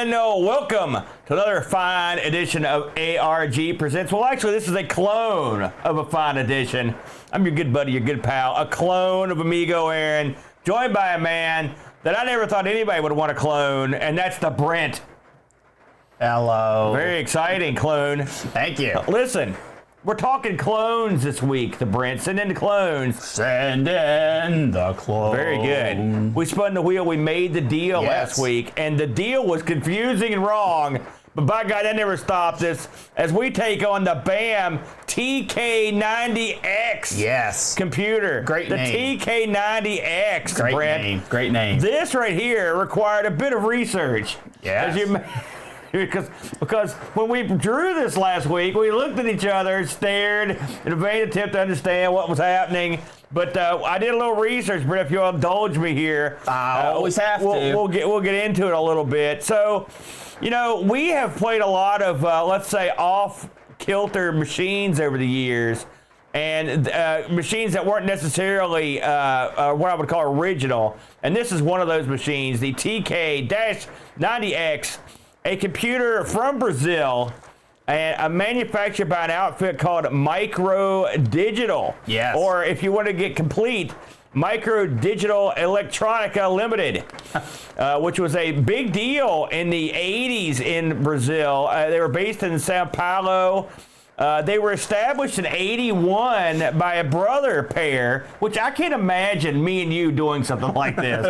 and welcome to another fine edition of ARG Presents. Well, actually, this is a clone of a fine edition. I'm your good buddy, your good pal, a clone of Amigo Aaron, joined by a man that I never thought anybody would want to clone, and that's the BRENT. Hello. Very exciting, clone. Thank you. Listen, we're talking clones this week, the BRENT. Send in the clones. Send in the clone. Very good. We spun the wheel. We made the deal last week, and the deal was confusing and wrong. But by God, that never stopped us as we take on the BAM TK-90X computer. Great name. The TK-90X, Great BRENT. name. Great name. This right here required a bit of research. Yes. Because when we drew this last week, we looked at each other, stared, in a vain attempt to understand what was happening. But I did a little research, Brett, if you'll indulge me here. I always have to. We'll get into it a little bit. So, you know, we have played a lot of, let's say, off-kilter machines over the years. And machines that weren't necessarily what I would call original. And this is one of those machines, the TK-90X. A computer from Brazil, and manufactured by an outfit called Microdigital. Yes. Or if you want to get complete, Microdigital Eletrônica Limited, which was a big deal in the 80s in Brazil. They were based in Sao Paulo. They were established in 81 by a brother pair, which I can't imagine me and you doing something like this.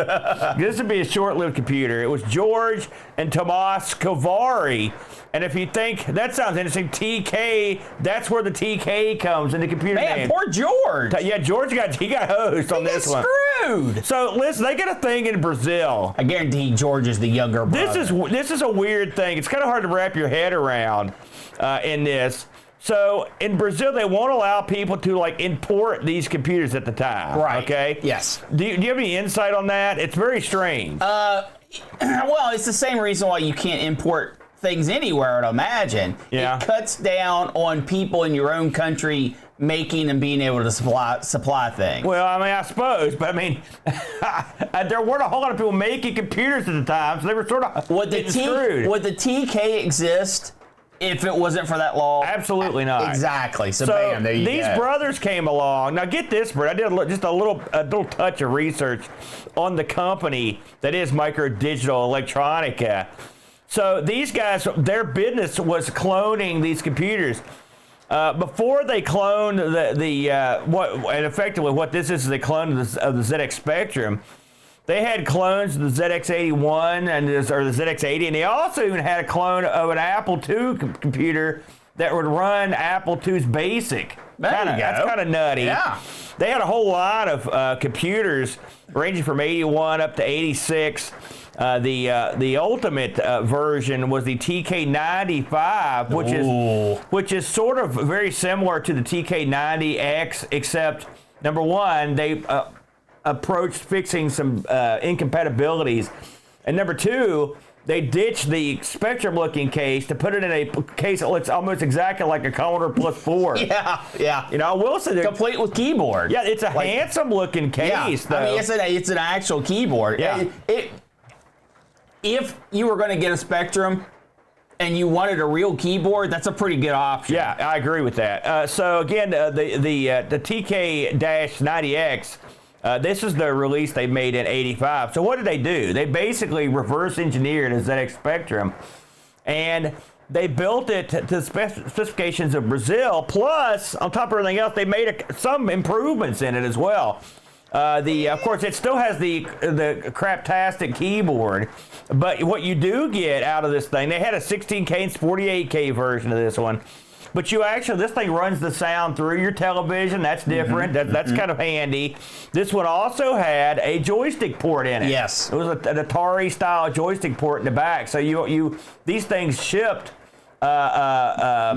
This would be a short-lived computer. It was George and Tomas Kovari. And if you think, that sounds interesting, TK, that's where the TK comes in the computer name. Man, poor George. Yeah, George got hosed on this one. Screwed. So listen, they got a thing in Brazil. I guarantee George is the younger brother. This is a weird thing. It's kind of hard to wrap your head around in this. So in Brazil, they won't allow people to import these computers at the time. Right. Okay. Yes. Do you have any insight on that? It's very strange. Well, it's the same reason why you can't import things anywhere, I'd imagine. Yeah. It cuts down on people in your own country making and being able to supply things. Well, I mean, I suppose, but I mean, there weren't a whole lot of people making computers at the time, so they were sort of screwed. Would the TK exist if it wasn't for that law? Absolutely not. Exactly. So bam, there you go. These brothers came along. Now get this, Brett. I did just a little touch of research on the company that is Microdigital Electronica. So these guys, their business was cloning these computers. Before they cloned what this is a clone of the ZX Spectrum. They had clones of the ZX81 or the ZX80, and they also even had a clone of an Apple II computer that would run Apple II's BASIC. That's kind of nutty. Yeah. They had a whole lot of computers ranging from 81 up to 86. The ultimate version was the TK-95, which is sort of very similar to the TK-90X, except number one, they approached fixing some incompatibilities, and number two, they ditched the Spectrum-looking case to put it in a case that looks almost exactly like a Commodore Plus 4. Yeah. You know, I will say complete with keyboard. Yeah, it's a handsome-looking case, though. I mean, it's an actual keyboard. Yeah. If you were going to get a Spectrum and you wanted a real keyboard, that's a pretty good option. Yeah, I agree with that. So again, the TK-90X. This is the release they made in 85. So what did they do? They basically reverse engineered a ZX Spectrum, and they built it to the specifications of Brazil. Plus, on top of everything else, they made some improvements in it as well. Of course, it still has the craptastic keyboard, but what you do get out of this thing, they had a 16K and 48K version of this one. But this thing runs the sound through your television. That's different. That's kind of handy. This one also had a joystick port in it. Yes. It was an Atari-style joystick port in the back. So these things shipped with a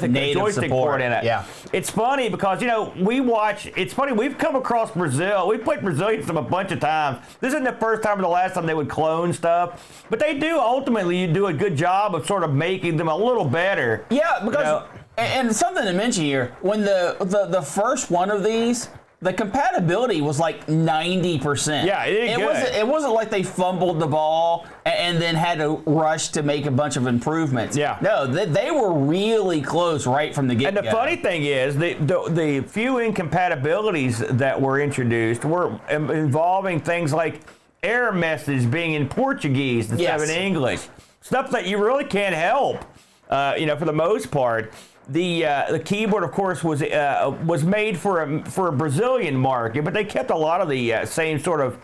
native joystick support port in it. Yeah. It's funny because, it's funny, we've come across Brazil. We've played Brazilians a bunch of times. This isn't the first time or the last time they would clone stuff. But they do ultimately do a good job of sort of making them a little better. Yeah, because, and something to mention here, when the first one of these, the compatibility was like 90%. Yeah, it wasn't like they fumbled the ball and then had to rush to make a bunch of improvements. Yeah. No, they were really close right from the get-go. And the funny thing is, the few incompatibilities that were introduced were involving things like error messages being in Portuguese instead of in English. Stuff that you really can't help, for the most part. The keyboard, of course, was made for a Brazilian market, but they kept a lot of the same sort of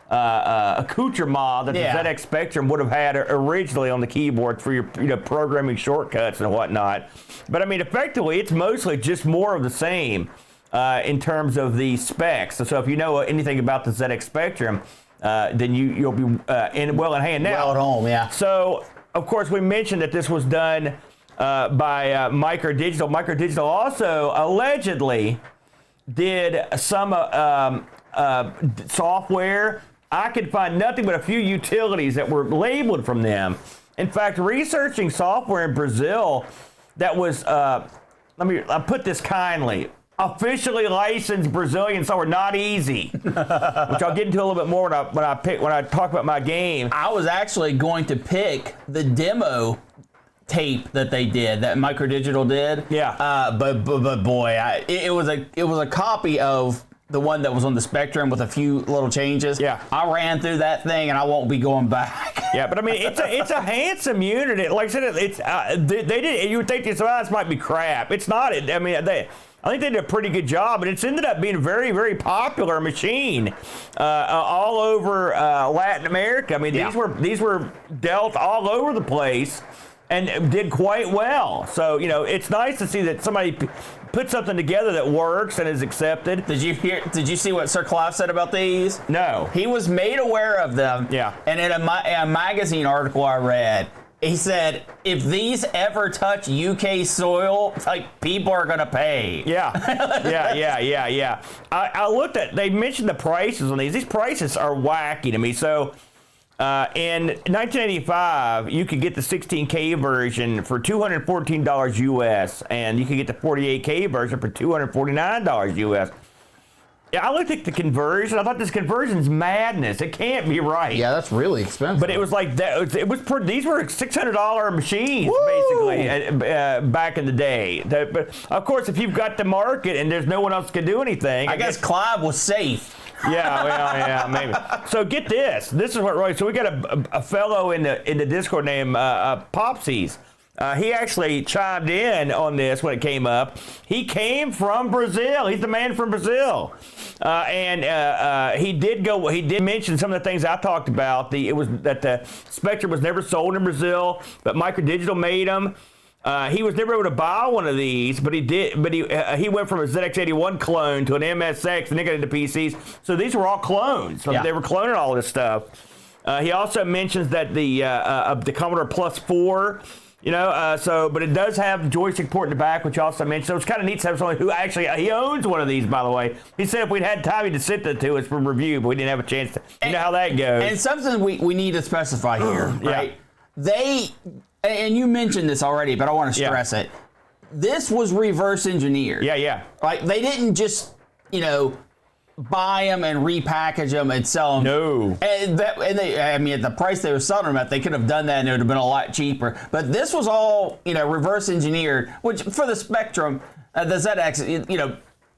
accoutrement that the ZX Spectrum would have had originally on the keyboard for your programming shortcuts and whatnot. But I mean, effectively, it's mostly just more of the same in terms of the specs. So if you know anything about the ZX Spectrum, then you'll be in hand now. Well at home, yeah. So of course, we mentioned that this was done by Microdigital. Microdigital also allegedly did some software. I could find nothing but a few utilities that were labeled from them. In fact, researching software in Brazil that was, I put this kindly, officially licensed Brazilian software, not easy, which I'll get into a little bit more when I talk about my game. I was actually going to pick the demo tape that they did, that Microdigital did. Yeah. But boy, it was a copy of the one that was on the Spectrum with a few little changes. Yeah. I ran through that thing and I won't be going back. Yeah, but I mean, it's a handsome unit. Like I said, it's they did. You would think this might be crap. It's not. I mean, I think they did a pretty good job, and it's ended up being a very, very popular machine all over Latin America. I mean, these were dealt all over the place and did quite well. So, it's nice to see that somebody put something together that works and is accepted. Did you see what Sir Clive said about these? No. He was made aware of them. Yeah. And in a magazine article I read, he said, if these ever touch UK soil, people are going to pay. Yeah. Yeah. I looked at, they mentioned the prices on these. These prices are wacky to me. So, in 1985, you could get the 16K version for $214 US, and you could get the 48K version for $249 US. Yeah, I looked at the conversion. I thought this conversion's madness. It can't be right. Yeah, that's really expensive. But it was like that. These were $600 machines, basically, back in the day. But of course, if you've got the market and there's no one else can do anything, I guess Clive was safe. Yeah, maybe. So get this. This is what really. So we got a fellow in the Discord named Popsies. He actually chimed in on this when it came up. He came from Brazil. He's the man from Brazil, and he did mention some of the things I talked about. It was that the Spectrum was never sold in Brazil, but Microdigital made them. He was never able to buy one of these, but he did. But he went from a ZX81 clone to an MSX, and then got into PCs. So these were all clones. So they were cloning all this stuff. He also mentions that the Commodore Plus 4. But it does have the joystick port in the back, which also mentioned. So it's kind of neat to have someone who actually, he owns one of these, by the way. He said if we'd had time, he'd sent it to us for review, but we didn't have a chance to. You know how that goes. And something we need to specify here, right? And you mentioned this already, but I want to stress it. This was reverse engineered. Yeah. Like, they didn't just, buy them and repackage them and sell them. No. And at the price they were selling them at, they could have done that and it would have been a lot cheaper. But this was all, reverse engineered, which for the Spectrum, the ZX,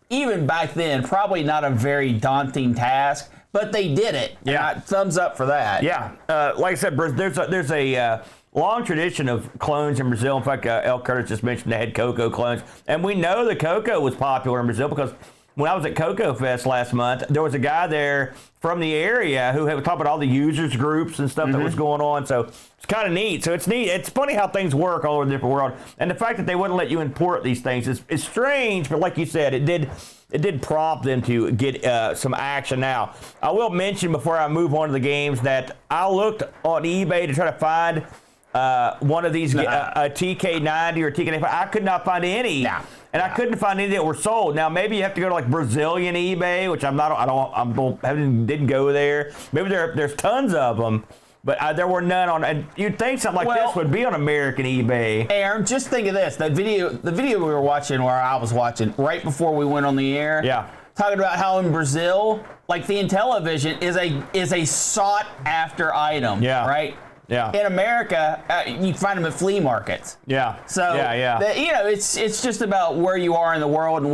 even back then, probably not a very daunting task, but they did it. Yeah. Thumbs up for that. Yeah. Like I said, there's a long tradition of clones in Brazil. In fact, El Curtis just mentioned they had Coco clones. And we know the Coco was popular in Brazil because when I was at Coco Fest last month, there was a guy there from the area who had talked about all the users groups and stuff that was going on. So it's kind of neat. So it's neat. It's funny how things work all over the different world. And the fact that they wouldn't let you import these things is strange. But like you said, it did prompt them to get some action. Now, I will mention before I move on to the games that I looked on eBay to try to find one of these, a TK-90 or TK-95. I could not find any. And I couldn't find any that were sold. Now, maybe you have to go to like Brazilian eBay, which didn't go there. Maybe there's tons of them, but there were none on. And you'd think something like this would be on American eBay. Aaron, just think of this: the video we were watching, where I was watching right before we went on the air. Yeah. talking about how in Brazil, like the Intellivision is a sought after item. Yeah. Right. Yeah. In America, you find them at flea markets. Yeah. So yeah. It's just about where you are in the world and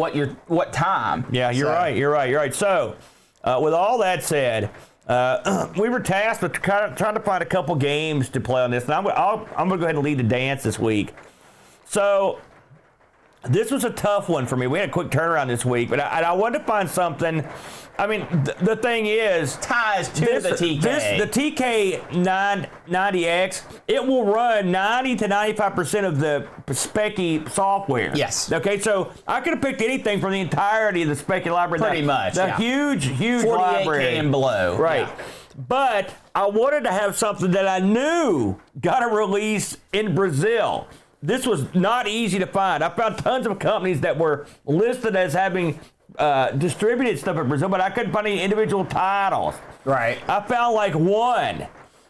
what time. Yeah, you're right. So, with all that said, we were tasked with trying to find a couple games to play on this, and I'm going to go ahead and lead the dance this week. So, this was a tough one for me. We had a quick turnaround this week, but I wanted to find something. I mean, the thing is, ties to the TK. The TK-90X, it will run 90 to 95% of the Speccy software. Yes. Okay, so I could have picked anything from the entirety of the Speccy library. Pretty much. The huge 48K library. and below. Right. Yeah. But I wanted to have something that I knew got a release in Brazil. This was not easy to find. I found tons of companies that were listed as having distributed stuff in Brazil, but I couldn't find any individual titles. Right. I found like one,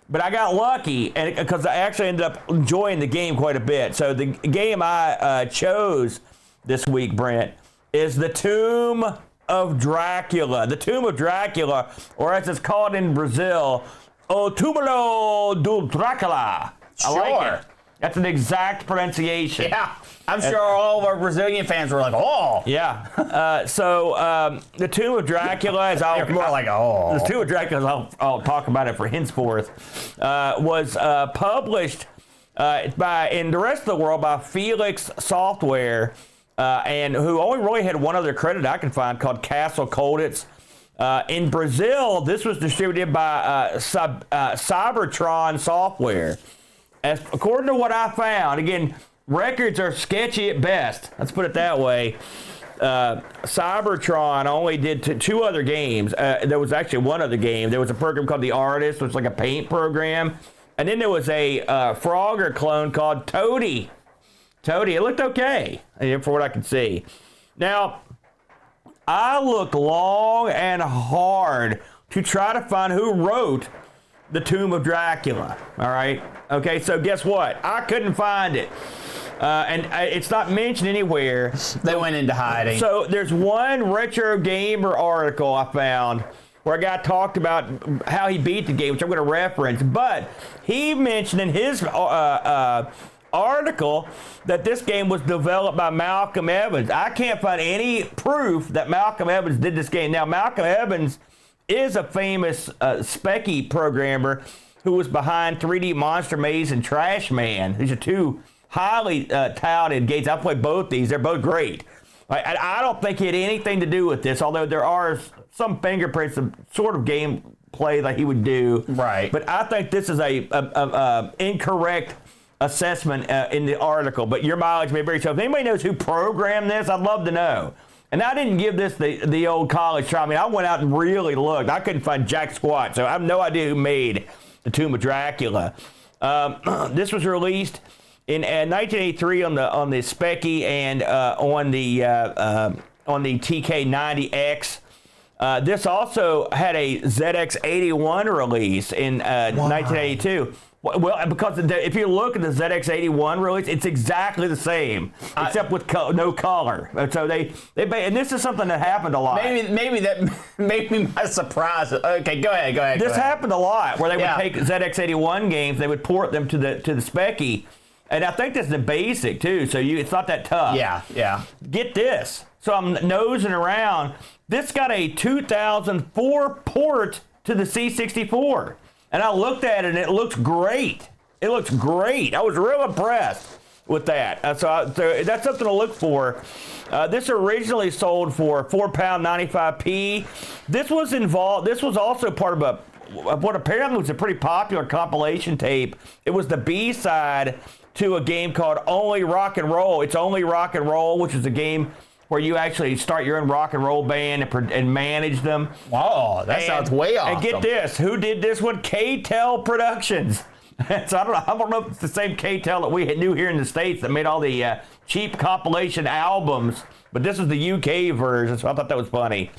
but I got lucky because I actually ended up enjoying the game quite a bit. So the game I chose this week, Brent, is The Tomb of Dracula. The Tomb of Dracula, or as it's called in Brazil, O Túmulo de Dracula. I like it. That's an exact pronunciation. Yeah. I'm sure all of our Brazilian fans were like, oh. Yeah. So The Tomb of Dracula, as They're more like, oh. The Tomb of Dracula, I'll talk about it for henceforth, was published in the rest of the world by Felix Software, and who only really had one other credit I can find called Castle Colditz. In Brazil, this was distributed by Cybertron Software. According to what I found, again, records are sketchy at best. Let's put it that way. Cybertron only did two other games. There was actually one other game. There was a program called The Artist, which was like a paint program. And then there was a Frogger clone called Toady. It looked okay, for what I could see. Now, I looked long and hard to try to find who wrote The Tomb of Dracula. All right? Okay, so guess what? I couldn't find it. And it's not mentioned anywhere. They went into hiding. So there's one Retro Gamer article I found where a guy talked about how he beat the game, which I'm going to reference. But he mentioned in his article that this game was developed by Malcolm Evans. I can't find any proof that Malcolm Evans did this game. Now, Malcolm Evans is a famous Speccy programmer who was behind 3D Monster Maze and Trash Man. These are two highly touted games. I played both these. They're both great. I don't think he had anything to do with this, although there are some fingerprints of sort of gameplay that he would do. Right. But I think this is a incorrect assessment in the article. But your mileage may vary. So if anybody knows who programmed this, I'd love to know. And I didn't give this the old college try. I mean, I went out and really looked. I couldn't find jack squat, so I have no idea who made The Tomb of Dracula. This was released in 1983 on the Speccy and on the TK-90X. This also had a ZX81 release in 1982. Well, because if you look at the ZX81 release, it's exactly the same, except with no color. So and this is something that happened a lot. Maybe that made me my surprise. Okay, go ahead. This happened a lot, where they would take ZX81 games, they would port them to the Speccy, and I think that's the basic too. So it's not that tough. Yeah. Get this. So I'm nosing around. This got a 2004 port to the C64. And I looked at it, and it looks great. I was real impressed with that. So that's something to look for. This originally sold for £4.95. This was also part of what apparently was a pretty popular compilation tape. It was the B-side to a game called Only Rock and Roll. It's Only Rock and Roll, which is a game where you actually start your own rock and roll band and manage them. Wow, that sounds way awesome. And get this, who did this one? K-Tel Productions. So I don't know if it's the same K-Tel that we knew here in the States that made all the cheap compilation albums, but this is the UK version, so I thought that was funny.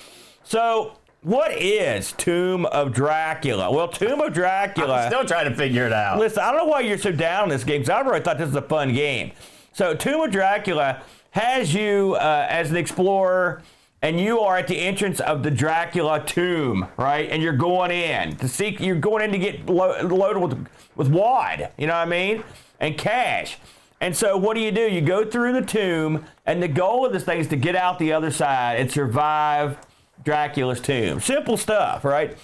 So what is Tomb of Dracula? Well, Tomb of Dracula... I'm still trying to figure it out. Listen, I don't know why you're so down on this game, because I really thought this was a fun game. So Tomb of Dracula has you as an explorer and you are at the entrance of the Dracula tomb, right? And you're going in to seek. You're going in to get loaded with wad. You know what I mean? And cash. And so what do? You go through the tomb, and the goal of this thing is to get out the other side and survive Dracula's tomb. Simple stuff, right?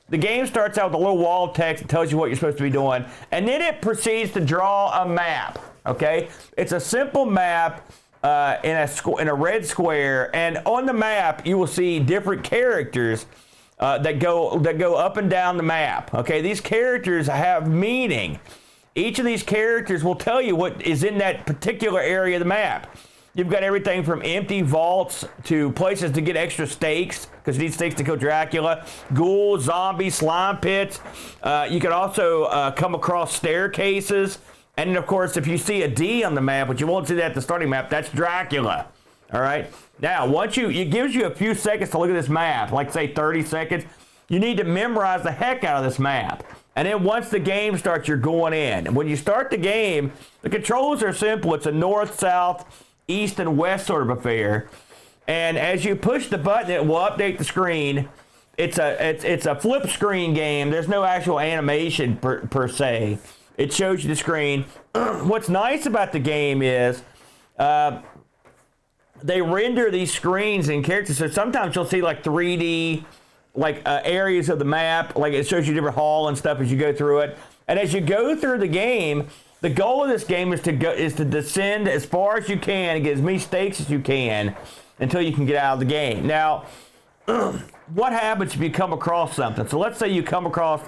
The game starts out with a little wall of text that tells you what you're supposed to be doing, and then it proceeds to draw a map. Okay, it's a simple map. In a red square, and on the map you will see different characters that go up and down the map. Okay, these characters have meaning. Each of these characters will tell you what is in that particular area of the map. You've got everything from empty vaults to places to get extra stakes, because you need stakes to kill Dracula, ghouls, zombies, slime pits. You can also come across staircases. And then, of course, if you see a D on the map, but you won't see that at the starting map, that's Dracula. All right? Now, once it gives you a few seconds to look at this map, like, say, 30 seconds, you need to memorize the heck out of this map. And then once the game starts, you're going in. And when you start the game, the controls are simple. It's a north, south, east, and west sort of affair. And as you push the button, it will update the screen. It's a flip screen game. There's no actual animation per se. It shows you the screen. What's nice about the game is they render these screens and characters. So sometimes you'll see like 3D areas of the map. Like it shows you different hall and stuff as you go through it. And as you go through the game, the goal of this game is to descend as far as you can and get as many stakes as you can until you can get out of the game. Now, what happens if you come across something? So let's say you come across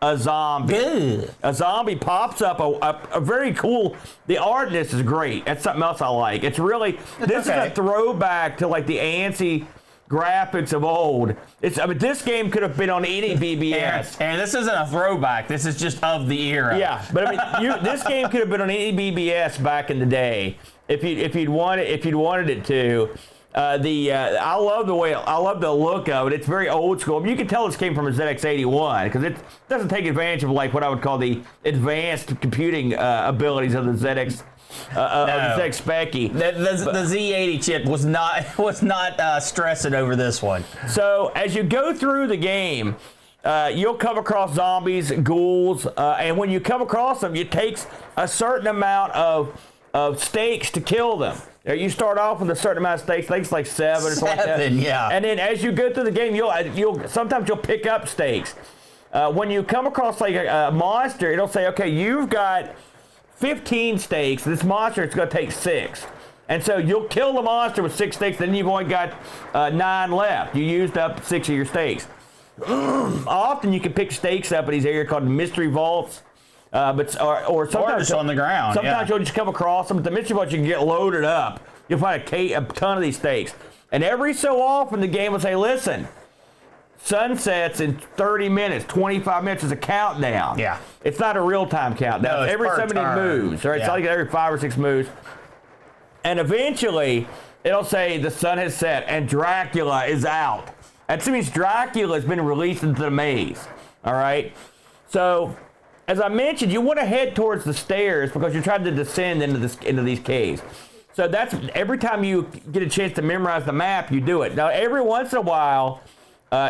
a zombie. Ugh. A zombie pops up, a very cool, the art in this is great. That's something else I like. It's really, this is a throwback to like the antsy graphics of old. This game could have been on any BBS. And this isn't a throwback. This is just of the era. Yeah, but this game could have been on any BBS back in the day if you'd wanted it to. I love the look of it. It's very old school. You can tell this came from a ZX81 because it doesn't take advantage of like what I would call the advanced computing abilities of the ZX. ZX Specky. The Z80 chip was not stressing over this one. So as you go through the game, you'll come across zombies, ghouls, and when you come across them, it takes a certain amount of stakes to kill them. You start off with a certain amount of stakes. I think it's like 7 or something like that. Yeah. And then as you go through the game, sometimes you'll pick up stakes. When you come across like a monster, it'll say, okay, you've got 15 stakes. This monster is going to take 6. And so you'll kill the monster with 6 stakes, then you've only got 9 left. You used up 6 of your stakes. Often you can pick stakes up in these areas called mystery vaults. Or sometimes just on the ground. Sometimes you'll just come across them. At the mystery vault, you can get loaded up. You'll find a ton of these stakes. And every so often, the game will say, listen, sunsets in 30 minutes, 25 minutes is a countdown. Yeah. It's not a real-time countdown. No, it's every so many moves. Right? Yeah. It's like every 5 or 6 moves. And eventually, it'll say the sun has set and Dracula is out. That means Dracula has been released into the maze. All right? So, as I mentioned, you want to head towards the stairs because you're trying to descend into these caves. So that's every time you get a chance to memorize the map, you do it. Now, every once in a while,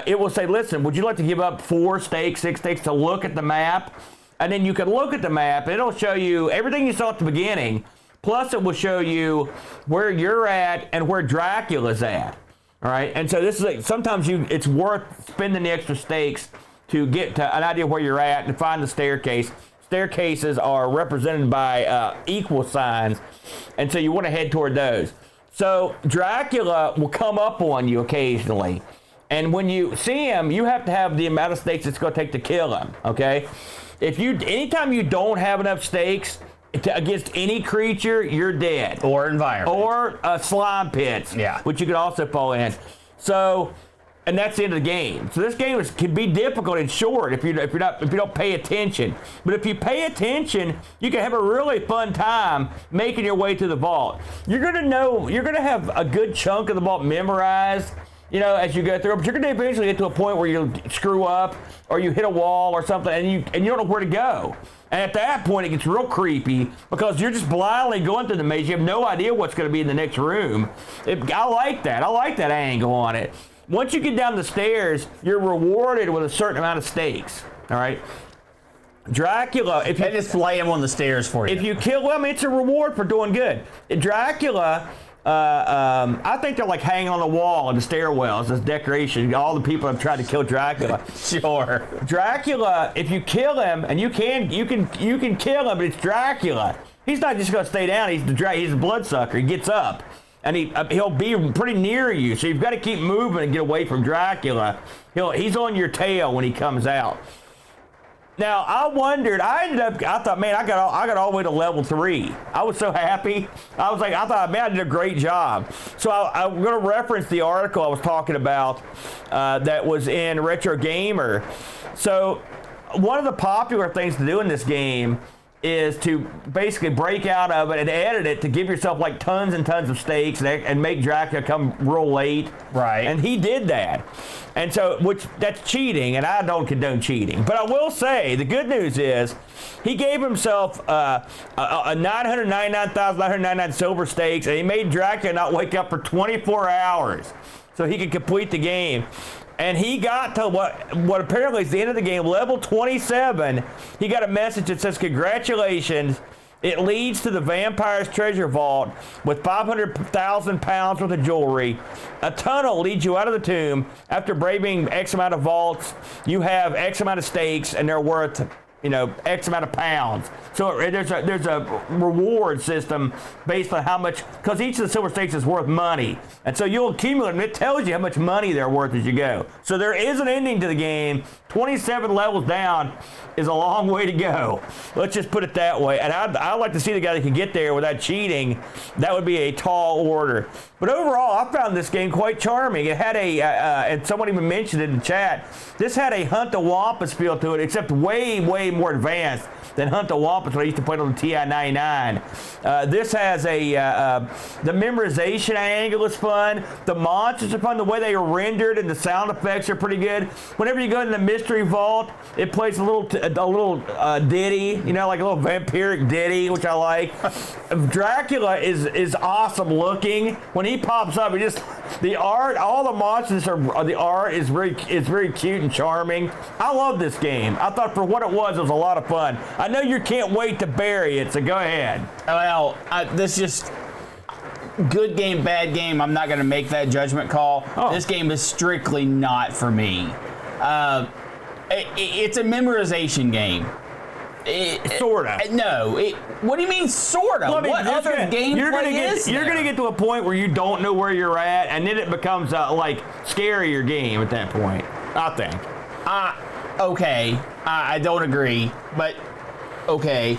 it will say, listen, would you like to give up 4 stakes, 6 stakes to look at the map? And then you can look at the map, and it'll show you everything you saw at the beginning, plus it will show you where you're at and where Dracula's at. All right? And so this is like, sometimes it's worth spending the extra stakes to get to an idea where you're at and find the staircase. Staircases are represented by equal signs, and so you want to head toward those. So Dracula will come up on you occasionally, and when you see him, you have to have the amount of stakes it's going to take to kill him. Okay, anytime you don't have enough stakes against any creature, you're dead. Or environment. Or slime pits. Yeah. Which you could also fall in. So. And that's the end of the game. So this game can be difficult and short if you don't pay attention. But if you pay attention, you can have a really fun time making your way to the vault. You're gonna have a good chunk of the vault memorized as you go through. But you're going to eventually get to a point where you screw up or you hit a wall or something, and you don't know where to go. And at that point, it gets real creepy because you're just blindly going through the maze. You have no idea what's going to be in the next room. I like that. I like that angle on it. Once you get down the stairs, you're rewarded with a certain amount of stakes. All right. Dracula, if you they just lay him on the stairs for you. If you kill him, it's a reward for doing good. Dracula, I think they're like hanging on the wall in the stairwells as decoration. All the people have tried to kill Dracula. Sure. Dracula, if you kill him, and you can kill him, but it's Dracula. He's not just going to stay down. He's a bloodsucker. He gets up, and he'll be pretty near you. So you've got to keep moving and get away from Dracula. He's on your tail when he comes out. Now, I thought, man, I got all the way to level 3. I was so happy. I thought, man, I did a great job. So I'm going to reference the article I was talking about that was in Retro Gamer. So one of the popular things to do in this game is to basically break out of it and edit it to give yourself like tons and tons of stakes and make Dracula come real late. Right. And he did that. And so, that's cheating, and I don't condone cheating. But I will say, the good news is, he gave himself a 999,999 silver stakes, and he made Dracula not wake up for 24 hours so he could complete the game. And he got to what apparently is the end of the game, level 27. He got a message that says, congratulations. It leads to the vampire's treasure vault with 500,000 pounds worth of jewelry. A tunnel leads you out of the tomb. After braving X amount of vaults, you have X amount of stakes, and they're worth, X amount of pounds. So there's a reward system based on how much, because each of the silver stakes is worth money. And so you'll accumulate, and it tells you how much money they're worth as you go. So there is an ending to the game. 27 levels down is a long way to go. Let's just put it that way. And I'd like to see the guy that can get there without cheating. That would be a tall order. But overall, I found this game quite charming. It had and someone even mentioned it in the chat, this had a Hunt the Wampus feel to it, except way, way more advanced than Hunt the Wampus when I used to play it on the TI-99. This has the memorization angle is fun. The monsters are fun. The way they are rendered and the sound effects are pretty good. Whenever you go in the mystery vault, it plays a little ditty, like a little vampiric ditty, which I like. Dracula is awesome looking. When he pops up, the art, all the monsters the art is very cute and charming. I love this game. I thought for what it was a lot of fun. I know you can't wait to bury it, so go ahead. Well, this just good game, bad game. I'm not going to make that judgment call. Oh. This game is strictly not for me. It's a memorization game. Sorta. No. What do you mean sorta? What other gameplay is there? You're gonna get to a point where you don't know where you're at, and then it becomes a scarier game at that point. I think. Okay. I don't agree, but okay.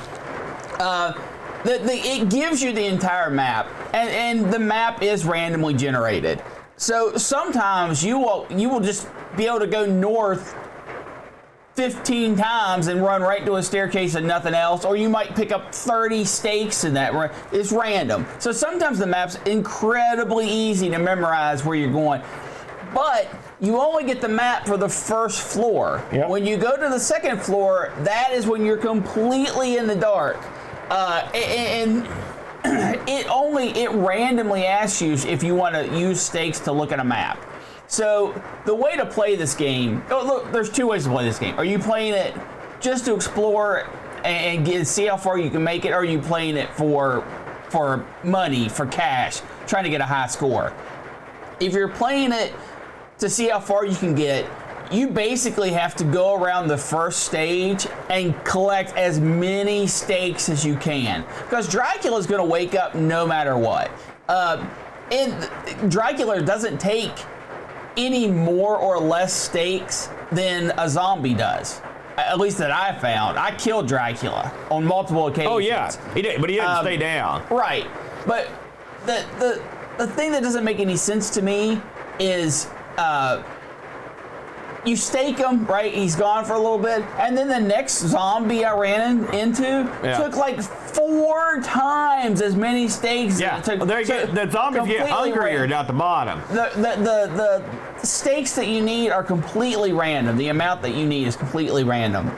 It gives you the entire map, and the map is randomly generated. So sometimes you will just be able to go north 15 times and run right to a staircase and nothing else, or you might pick up 30 stakes in that. It's random. So sometimes the map's incredibly easy to memorize where you're going, but you only get the map for the first floor. Yep. When you go to the second floor, that is when you're completely in the dark. And it randomly asks you if you want to use stakes to look at a map. So the way to play this game, look, there's two ways to play this game. Are you playing it just to explore and see how far you can make it, or are you playing it for money, for cash, trying to get a high score? If you're playing it to see how far you can get, you basically have to go around the first stage and collect as many stakes as you can, because Dracula is going to wake up no matter what. And Dracula doesn't take any more or less stakes than a zombie does. At least that I found. I killed Dracula on multiple occasions. Oh yeah, he did, but he didn't stay down. Right, but the thing that doesn't make any sense to me is you stake him, right? He's gone for a little bit, and then the next zombie I ran into took like 4 times as many stakes. Yeah, as it took. the zombies get hungrier down at the bottom. The stakes that you need are completely random. The amount that you need is completely random.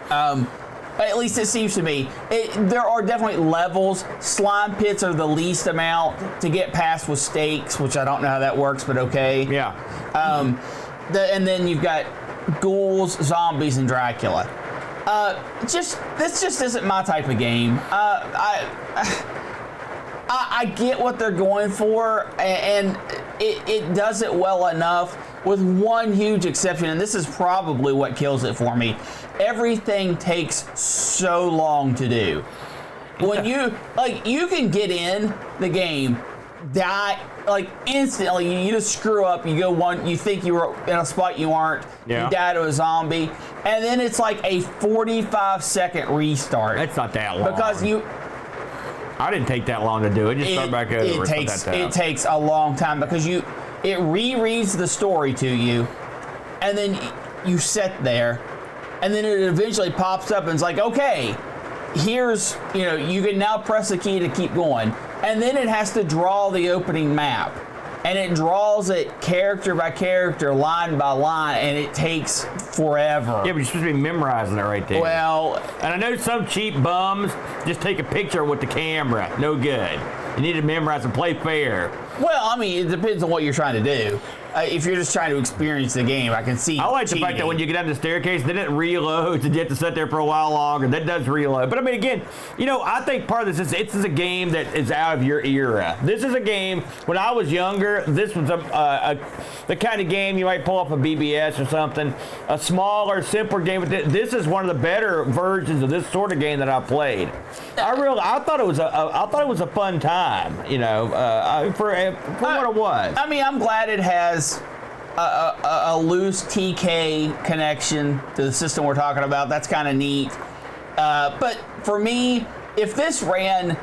At least it seems to me. There are definitely levels. Slime pits are the least amount to get past with stakes, which I don't know how that works, but okay. Yeah. And then you've got ghouls, zombies, and Dracula. This just isn't my type of game. I get what they're going for, and it does it well enough, with one huge exception, and this is probably what kills it for me. Everything takes so long to do. When you can get in the game, die like instantly. You just screw up. You go one. You think you were in a spot you aren't. Yeah. You die to a zombie, and then it's like a 45-second restart. That's not that long. Because I didn't take that long to do it. Just start back over. It takes a long time because it rereads the story to you, and then you sit there, and then it eventually pops up and it's like, okay, here's, you can now press the key to keep going, and then it has to draw the opening map, and it draws it character by character, line by line, and it takes forever. Yeah, but you're supposed to be memorizing it right there. Well, and I know some cheap bums just take a picture with the camera. No good. You need to memorize and play fair. Well, I mean, it depends on what you're trying to do. If you're just trying to experience the game, I can see. I like the fact that when you get down the staircase, they didn't reload, so you have to sit there for a while longer. That does reload. But I mean, again, I think part of this is a game that is out of your era. This is a game, when I was younger, this was the kind of game you might pull off a BBS or something. A smaller, simpler game. This is one of the better versions of this sort of game that I played. I thought it was a fun time, for what it was. I mean, I'm glad it has a loose TK connection to the system we're talking about. That's kind of neat. But for me, if this ran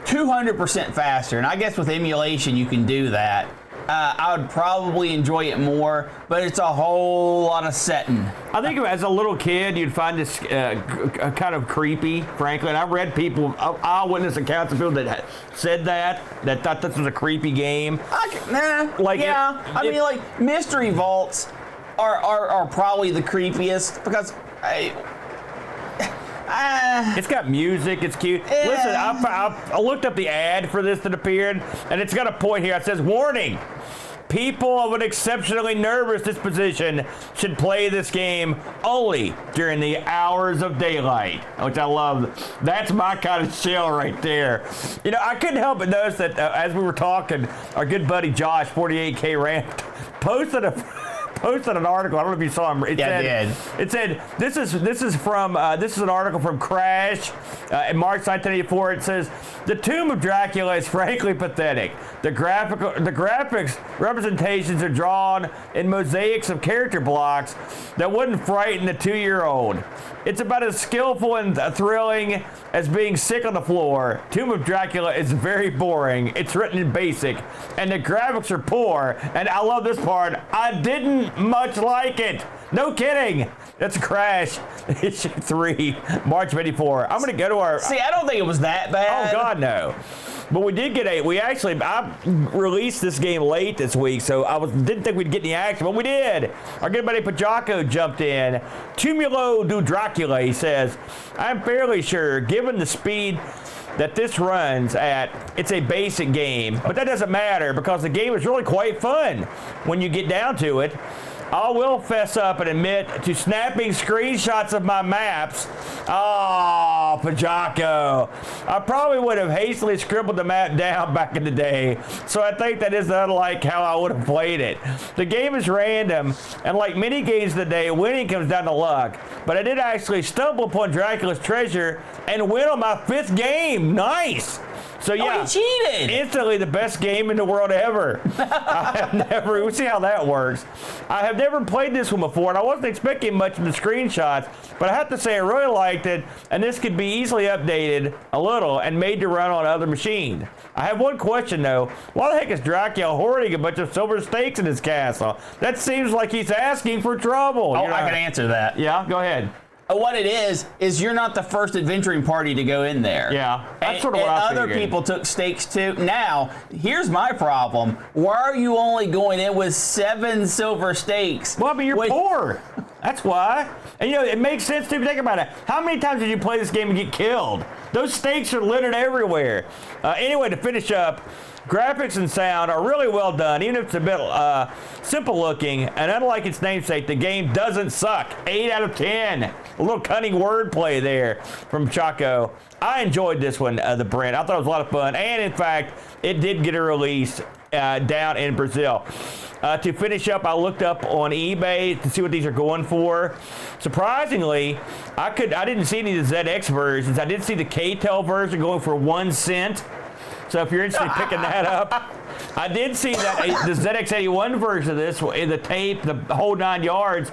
200% faster, and I guess with emulation you can do that, I would probably enjoy it more, but it's a whole lot of setting. I think as a little kid, you'd find this kind of creepy, frankly. And I've read eyewitness accounts of people that said that thought this was a creepy game. I mean, mystery vaults are probably the creepiest because it's got music. It's cute. Listen, I looked up the ad for this that appeared, and it's got a point here. It says, "Warning. People of an exceptionally nervous disposition should play this game only during the hours of daylight," which I love. That's my kind of chill right there. I couldn't help but notice that as we were talking, our good buddy Josh, 48K Rant, posted an article. I don't know if you saw him. I did. It said this is an article from Crash in March 1984. It says the Tomb of Dracula is frankly pathetic. The graphics representations are drawn in mosaics of character blocks that wouldn't frighten a 2-year-old. It's about as skillful and thrilling as being sick on the floor. Tomb of Dracula is very boring. It's written in BASIC, and the graphics are poor. And I love this part. I didn't much like it. No kidding. That's Crash, issue 3, March of 84. I'm going to go to our... See, I don't think it was that bad. Oh, God, no. But we did get I released this game late this week, so didn't think we'd get any action, but we did. Our good buddy Pajaco jumped in. Túmulo de Dracula, he says, "I'm fairly sure, given the speed that this runs at, it's a basic game, but that doesn't matter because the game is really quite fun when you get down to it. I will fess up and admit to snapping screenshots of my maps." Oh, Pajaco. I probably would have hastily scribbled the map down back in the day, so I think that is unlike how I would have played it. The game is random, and like many games of the day, winning comes down to luck. But I did actually stumble upon Dracula's treasure and win on my 5th game. Nice. So yeah, he cheated. Instantly the best game in the world ever. I have never. We'll see how that works. I have never played this one before, and I wasn't expecting much of the screenshots, but I have to say I really liked it, and this could be easily updated a little and made to run on other machines. I have one question though. Why the heck is Dracula hoarding a bunch of silver stakes in his castle? That seems like he's asking for trouble. Oh, I can answer that. Yeah, go ahead. What it is you're not the first adventuring party to go in there. Yeah, that's and, sort of what I other figured. people took stakes too. Now, here's my problem. Why are you only going in with 7 silver stakes? Well, I mean, you're poor. That's why. And, you know, it makes sense to think about it. How many times did you play this game and get killed? Those stakes are littered everywhere. Anyway, to finish up, graphics and sound are really well done, even if it's a bit simple looking. And unlike its namesake, the game doesn't suck. 8 out of 10. A little cunning wordplay there from Chaco. I enjoyed this one, the Brent. I thought it was a lot of fun. And in fact, it did get a release down in Brazil. To finish up, I looked up on eBay to see what these are going for. Surprisingly, I didn't see any of the ZX versions. I did see the K-Tel version going for 1 cent. So if you're interested in picking that up, I did see that the ZX81 version of this, the tape, the whole 9 yards,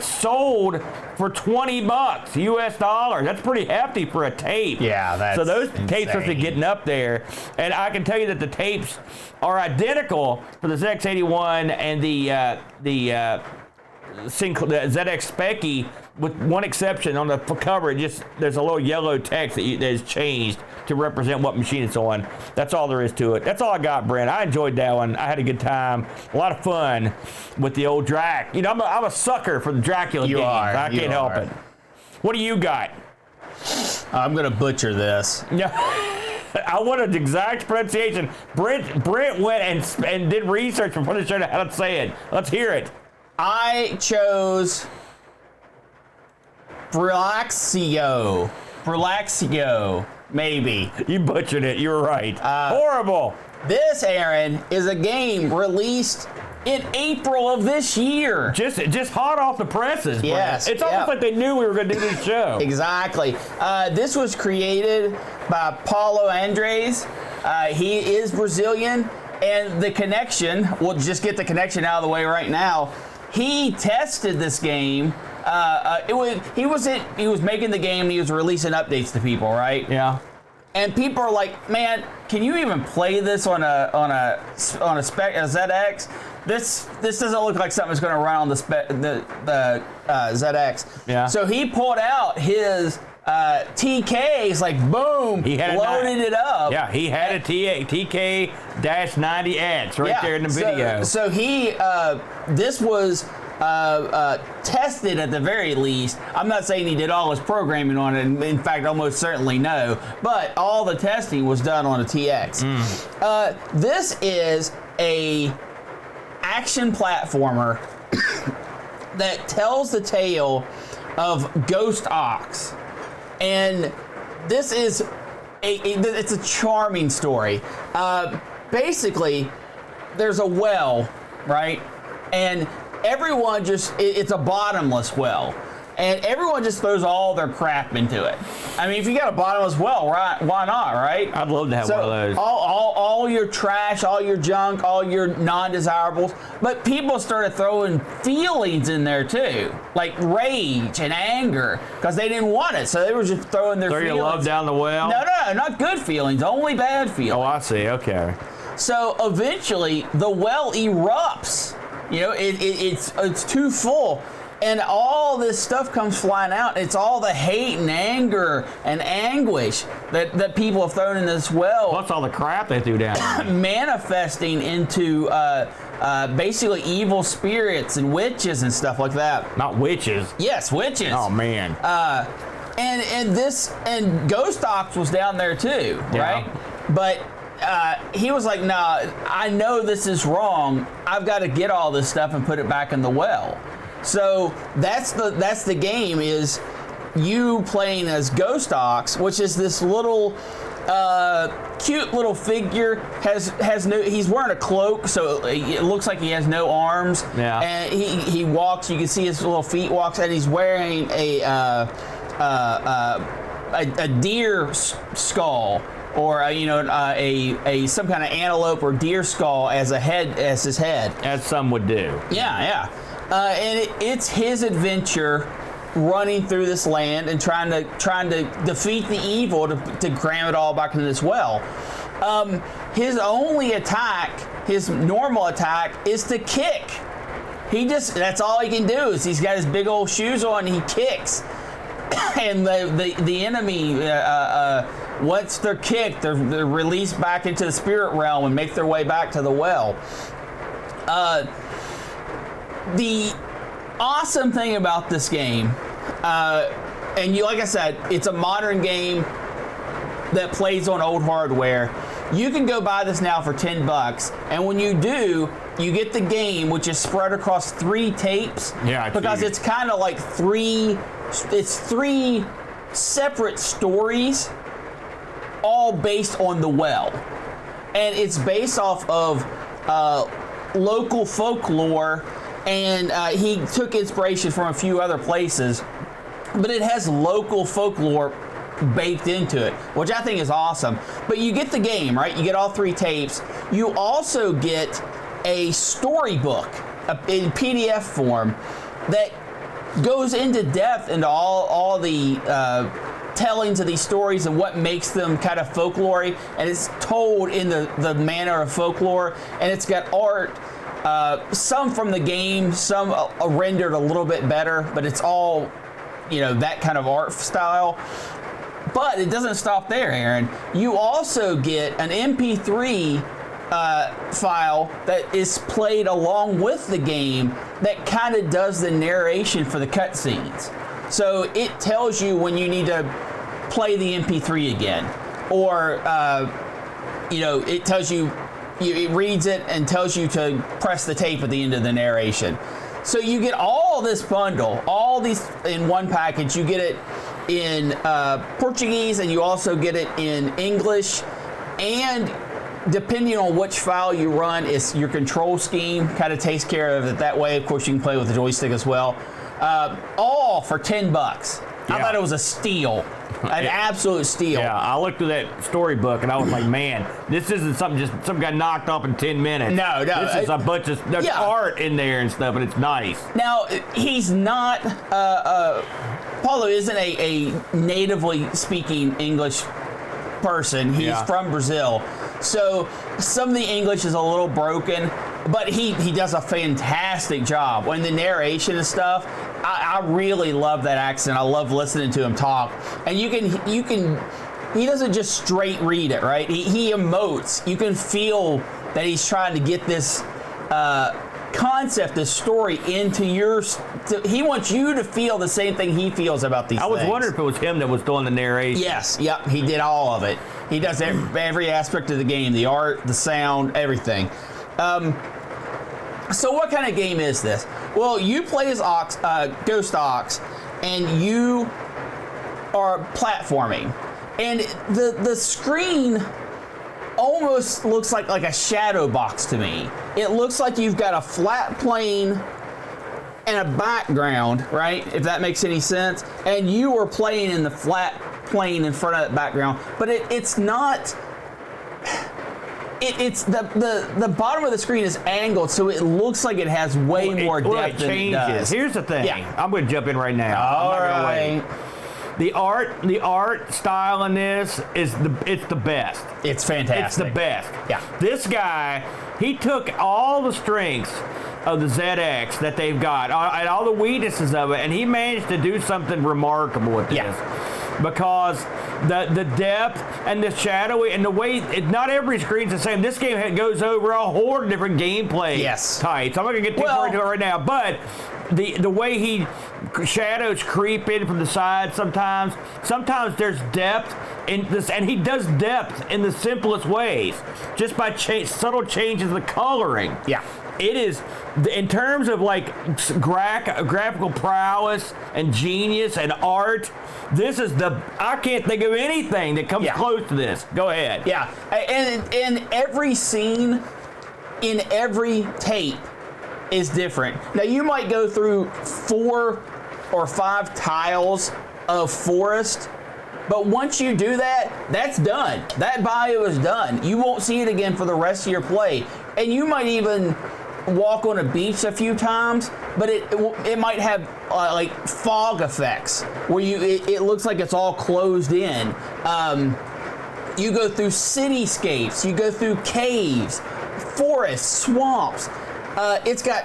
sold for $20 US dollars. That's pretty hefty for a tape. Yeah, that's so those insane. tapes are getting up there, and I can tell you that the tapes are identical for the ZX81 and the ZX Specky, with one exception. On the cover, there's a little yellow text that is changed to represent what machine it's on. That's all there is to it. That's all I got, Brent. I enjoyed that one. I had a good time. A lot of fun with the old Drac. You know, I'm a sucker for the Dracula games. I can't help it. What do you got? I'm going to butcher this. Yeah. I wanted the exact pronunciation. Brent went and did research before the show how to say it. Let's hear it. I chose Braxio. Maybe. You butchered it. You were right. Horrible. This, Aaron, is a game released in April of this year. Just hot off the presses. Brent. Yes. It's almost like they knew we were going to do this show. Exactly. This was created by Paulo Andres. He is Brazilian, and the connection, we'll just get the connection out of the way right now. He tested this game. He was making the game. And he was releasing updates to people, right? Yeah. And people are like, "Man, can you even play this on a ZX? This doesn't look like something that's going to run on the ZX." Yeah. So he pulled out his TKs, like boom, He had loaded it up. Yeah, he had a TK-90X right there in the video. So he, this was tested at the very least. I'm not saying he did all his programming on it. In fact, almost certainly no. But all the testing was done on a TX. This is a action platformer that tells the tale of Ghost Ox. And this is it's a charming story. Basically, there's a well, right? And everyone it's a bottomless well. And everyone just throws all their crap into it. I mean, if you got a bottomless well, right, why not, right? I'd love to have one of those. All your trash, all your junk, all your non-desirables. But people started throwing feelings in there too, like rage and anger, because they didn't want it. So they were just throwing their feelings. Throw your love down the well? No, not good feelings, only bad feelings. Oh, I see. Okay. So eventually, the well erupts. You know, it's too full. And all this stuff comes flying out. It's all the hate and anger and anguish that people have thrown in this well. Plus all the crap they threw down. Manifesting into basically evil spirits and witches and stuff like that. Not witches. Yes, witches. Oh, man. And Ghost Ox was down there too, right? Yeah. But he was like, nah, I know this is wrong. I've got to get all this stuff and put it back in the well. So that's the game, is you playing as Ghost Ox, which is this little cute little figure. He's wearing a cloak, so it looks like he has no arms. Yeah. And he walks. You can see his little feet walks, and he's wearing a deer skull or some kind of antelope or deer skull as his head, as some would do. Yeah. And it's his adventure running through this land and trying to defeat the evil to cram it all back into this well. His only attack, his normal attack, is to kick. That's all he can do, is he's got his big old shoes on and he kicks. And the enemy, once they're kicked, they're released back into the spirit realm and make their way back to the well. The awesome thing about this game, like I said, it's a modern game that plays on old hardware. You can go buy this now for $10, and when you do, you get the game, which is spread across 3 tapes. Yeah, because it's kind of like 3 separate stories, all based on the well, and it's based off of local folklore, and he took inspiration from a few other places, but it has local folklore baked into it, which I think is awesome. But you get the game, right? You get all 3 tapes. You also get a storybook in PDF form that goes into depth into all the tellings of these stories and what makes them kind of folklore, and it's told in the manner of folklore, and it's got art, some from the game, some rendered a little bit better, but it's all that kind of art style. But it doesn't stop there, Aaron. You also get an MP3 file that is played along with the game that kind of does the narration for the cutscenes. So it tells you when you need to play the MP3 again, or it tells you, it reads it and tells you to press the tape at the end of the narration. So you get all this bundle, all these in one package. You get it in Portuguese, and you also get it in English, and depending on which file you run, is your control scheme kind of takes care of it that way. Of course, you can play with the joystick as well. All for $10. Yeah. I thought it was a steal, an absolute steal. Yeah, I looked at that storybook and I was like, man, this isn't something just some guy knocked up in 10 minutes. No. This is a bunch of art in there and stuff, and it's nice. Now, he's not, Paulo isn't a natively speaking English person. He's from Brazil. So some of the English is a little broken, but he does a fantastic job. When the narration and stuff, I really love that accent. I love listening to him talk. And you can he doesn't just straight read it, right? He emotes. You can feel that he's trying to get this concept, this story into he wants you to feel the same thing he feels about these things. I was wondering if it was him that was doing the narration. Yes, yep, he did all of it. He does every aspect of the game, the art, the sound, everything. So what kind of game is this? Well, you play as Ghost Ox, and you are platforming. And the screen almost looks like a shadow box to me. It looks like you've got a flat plane and a background, right? If that makes any sense. And you are playing in the flat plane in front of that background. But it's not... It's the bottom of the screen is angled, so it looks like it has way more depth than it does. Here's the thing. Yeah. I'm going to jump in right now. All right. The art style in this it's the best. It's fantastic. It's the best. Yeah. This guy, he took all the strengths of the ZX that they've got and all the weaknesses of it, and he managed to do something remarkable with this. Yeah. Because the depth and the shadowy and the way not every screen's the same. This game goes over a whole different gameplay types. I'm not gonna get too far into it right now, but the way shadows creep in from the side sometimes there's depth in this, and he does depth in the simplest ways, just by subtle changes in the coloring. Yeah. It is, in terms of like graphical prowess and genius and art, this is I can't think of anything that comes close to this. Go ahead. Yeah, and every scene in every tape is different. Now, you might go through 4 or 5 tiles of forest But once you do that, that's done. That bio is done. You won't see it again for the rest of your play. And you might even walk on a beach a few times, but it might have like fog effects where it looks like it's all closed in. You go through cityscapes, you go through caves, forests, swamps. It's got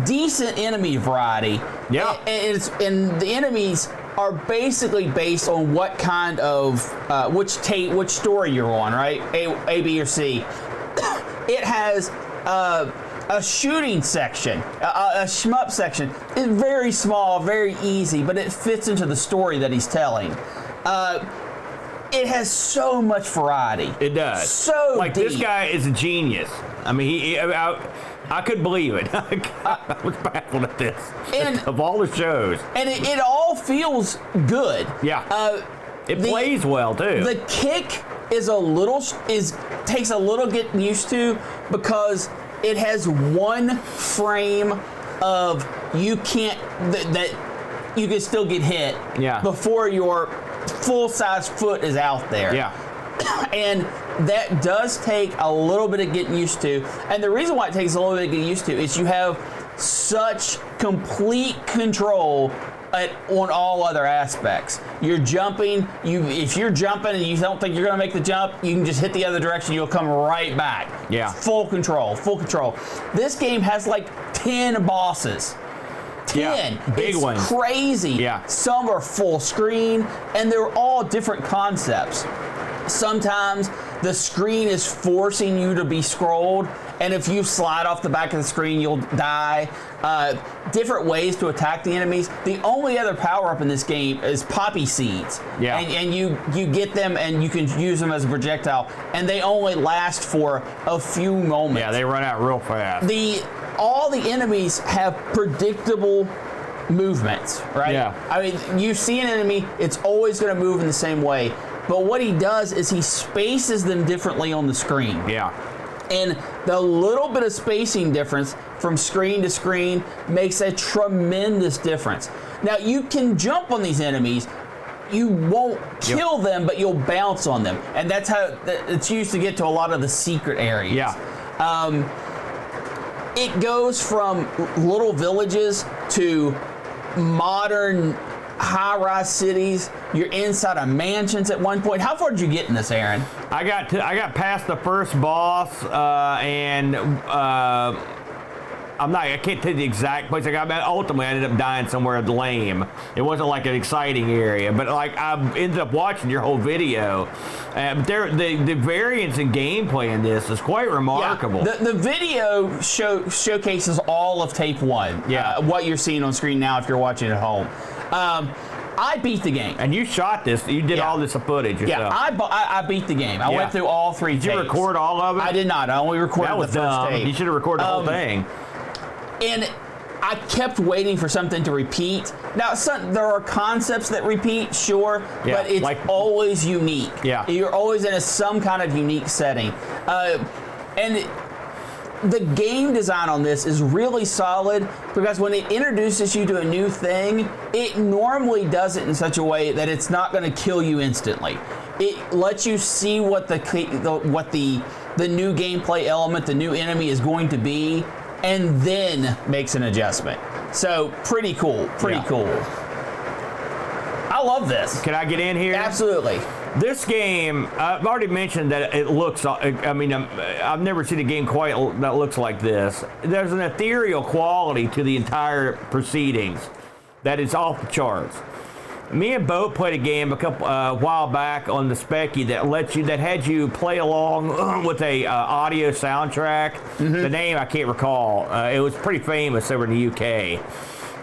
decent enemy variety. Yeah. And the enemies are basically based on what kind of which story you're on, right? A, B, or C. It has a shooting section, a shmup section. It's very small, very easy, but it fits into the story that he's telling. It has so much variety. It does. So like deep. This guy is a genius. I mean, I couldn't believe it. I was baffled at this. And of all the shows, and it all feels good. Yeah. It plays well too. The kick takes a little getting used to because it has one frame of you can't that you can still get hit. Yeah. Before your full-size foot is out there. Yeah. And that does take a little bit of getting used to. And the reason why it takes a little bit of getting used to is you have such complete control on all other aspects. You're jumping. If you're jumping and you don't think you're going to make the jump, you can just hit the other direction. You'll come right back. Yeah. Full control. Full control. This game has like 10 bosses. 10. Yeah, big ones. Crazy. Yeah. Some are full screen, and they're all different concepts. Sometimes the screen is forcing you to be scrolled, and if you slide off the back of the screen, you'll die. Different ways to attack the enemies. The only other power-up in this game is poppy seeds. Yeah. And you get them, and you can use them as a projectile, and they only last for a few moments. Yeah, they run out real fast. All the enemies have predictable movements, right? Yeah. I mean, you see an enemy, it's always going to move in the same way. But what he does is he spaces them differently on the screen. Yeah. And the little bit of spacing difference from screen to screen makes a tremendous difference. Now, you can jump on these enemies. You won't kill them, but you'll bounce on them. And that's how it's used to get to a lot of the secret areas. Yeah. It goes from little villages to modern high-rise cities. You're inside of mansions at one point. How far did you get in this, Aaron? I got past the first boss, and I can't tell you the exact place I got, but ultimately I ended up dying somewhere lame. It wasn't like an exciting area, but like I ended up watching your whole video. But the variance in gameplay in this is quite remarkable. Yeah, the video showcases all of tape 1. Yeah. What you're seeing on screen now if you're watching at home. I beat the game. And you shot this. You did all this footage yourself. Yeah, I beat the game. I went through all 3 tapes. Did you record all of it? I did not. I only recorded the first tape. You should have recorded the whole thing. And I kept waiting for something to repeat. Now, there are concepts that repeat, sure, but it's always unique. Yeah. You're always in some kind of unique setting. And the game design on this is really solid because when it introduces you to a new thing, it normally does it in such a way that it's not going to kill you instantly. It lets you see what the new gameplay element, the new enemy is going to be, and then makes an adjustment. So pretty cool. Pretty cool. I love this. Can I get in here? Absolutely. This game, I've already mentioned that it looks, I've never seen a game quite that looks like this. There's an ethereal quality to the entire proceedings that is off the charts. Me and Bo played a game a while back on the Specky that had you play along with a audio soundtrack. Mm-hmm. The name I can't recall. It was pretty famous over in the UK.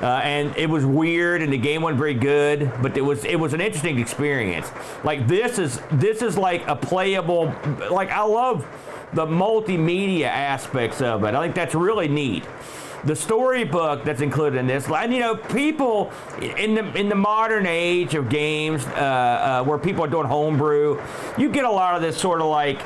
And it was weird, and the game wasn't very good, but it was an interesting experience. Like this is like a playable. Like I love the multimedia aspects of it. I think that's really neat. The storybook that's included in this, and people in the modern age of games where people are doing homebrew, you get a lot of this sort of like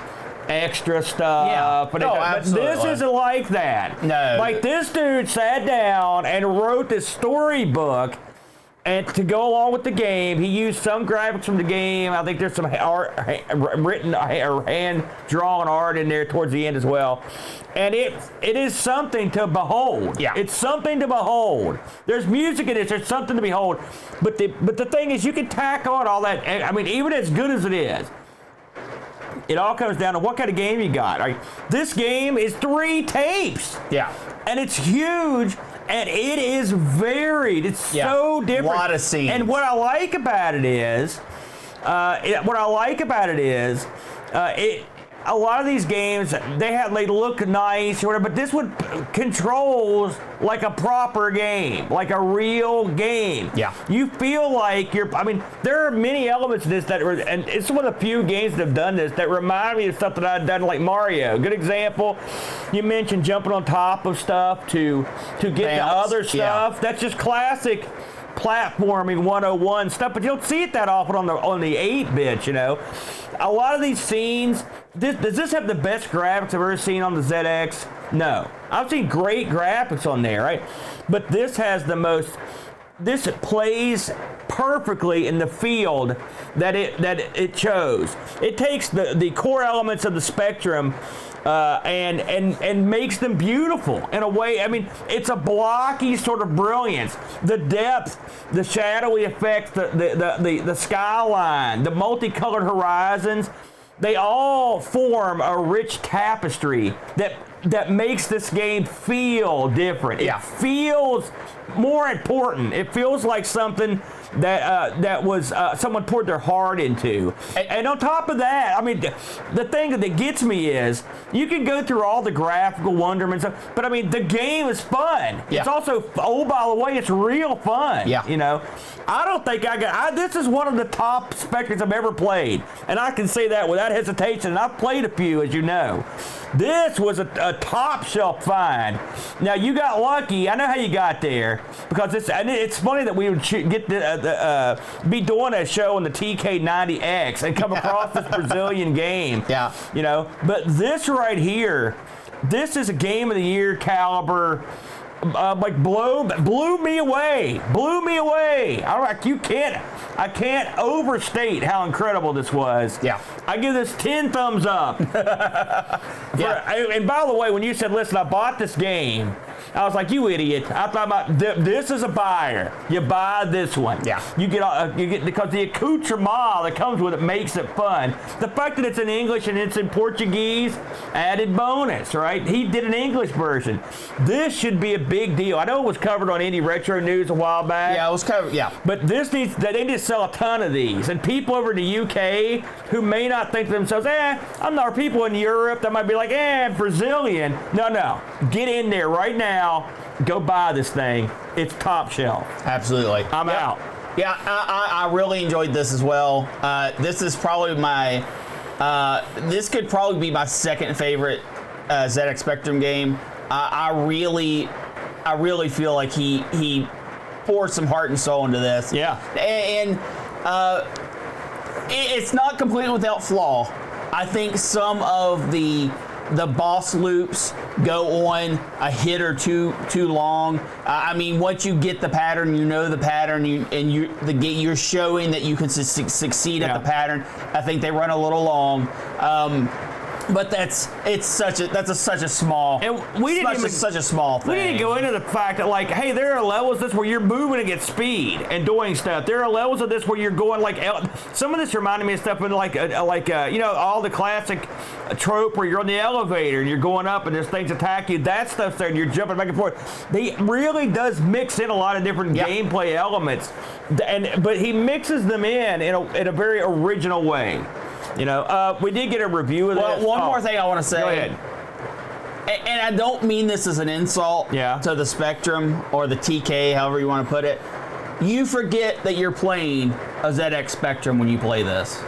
extra stuff. Yeah. But this isn't like that. No. Like this dude sat down and wrote this storybook And to go along with the game, he used some graphics from the game. I think there's some written or hand-drawn art in there towards the end as well. And it is something to behold. Yeah. It's something to behold. There's music in it. There's something to behold. But the thing is, you can tack on all that. I mean, even as good as it is, it all comes down to what kind of game you got. Right? This game is 3 tapes. Yeah. And it's huge. And it is varied. It's so different. A lot of scenes. And what I like about it is, a lot of these games, they look nice or whatever, but this one controls like a proper game, like a real game. Yeah. You feel like there are many elements of this and it's one of the few games that have done this that remind me of stuff that I've done, like Mario. Good example. You mentioned jumping on top of stuff to get to other stuff. Yeah. That's just classic platforming 101 stuff, but you don't see it that often on the 8-bit, you know. A lot of these scenes, does this have the best graphics I've ever seen on the ZX? No. I've seen great graphics on there, right? But this has this plays perfectly in the field that it chose. It takes the core elements of the Spectrum and makes them beautiful in a way. I mean, it's a blocky sort of brilliance. The depth, the shadowy effects, the skyline, the multicolored horizons, they all form a rich tapestry that makes this game feel different. Yeah. It feels more important. It feels like something that was someone poured their heart into. And on top of that, I mean, the thing that gets me is you can go through all the graphical wonderment stuff, but I mean, the game is fun. Yeah. It's also, by the way, it's real fun. Yeah. You know, I don't think this is one of the top Spectrums I've ever played, and I can say that without hesitation. And I've played a few, as you know. This was a top shelf find. Now, you got lucky. I know how you got there, because it's funny that we would get be doing a show on the TK-90X and come across this Brazilian game. Yeah. You know, but this right here, this is a game of the year caliber. Like blew me away. I can't overstate how incredible this was. Yeah. I give this 10 thumbs up. And by the way, when you said, listen, I bought this game, I was like, you idiot. I thought about this is a buyer. You buy this one. Yeah. You get because the accoutrement that comes with it makes it fun. The fact that it's in English and it's in Portuguese, added bonus, right? He did an English version. This should be a big deal. I know it was covered on Indie Retro News a while back. Yeah, it was covered. Yeah. But they need to sell a ton of these. And people over in the UK who may not think to themselves, or people in Europe that might be like, Brazilian. No. Get in there right now. Go buy this thing. It's top shelf. Absolutely. I'm out. Yeah, I really enjoyed this as well. This is probably this could probably be my second favorite ZX Spectrum game. I really feel like he poured some heart and soul into this. Yeah. And it's not completely without flaw. I think some of the boss loops go on a hit or two long. I mean, once you get the pattern, you know the pattern, you're showing that you can succeed at the pattern. I think they run a little long. But that's such a small. And such a small thing. We didn't go into the fact that, like, hey, there are levels of this where you're moving to get speed and doing stuff. There are levels of this where you're going like some of this reminded me of stuff in like all the classic trope where you're on the elevator and you're going up and there's things attack you. That stuff's there and you're jumping back and forth. He really does mix in a lot of different gameplay elements, but he mixes them in a very original way. You know, we did get a review of this. One more thing I want to say. Go ahead. And I don't mean this as an insult to the Spectrum or the TK, however you want to put it. You forget that you're playing a ZX Spectrum when you play this.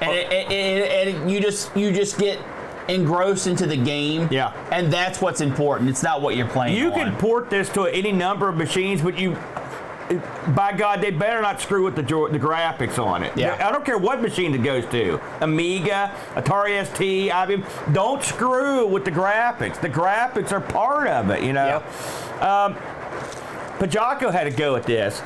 And you just get engrossed into the game. Yeah. And that's what's important. It's not what you're playing You can port this to any number of machines, but by God, they better not screw with the graphics on it. Yeah. I don't care what machine it goes to. Amiga, Atari ST, IBM. Don't screw with the graphics. The graphics are part of it, you know. Yeah. Pajako had to go at this.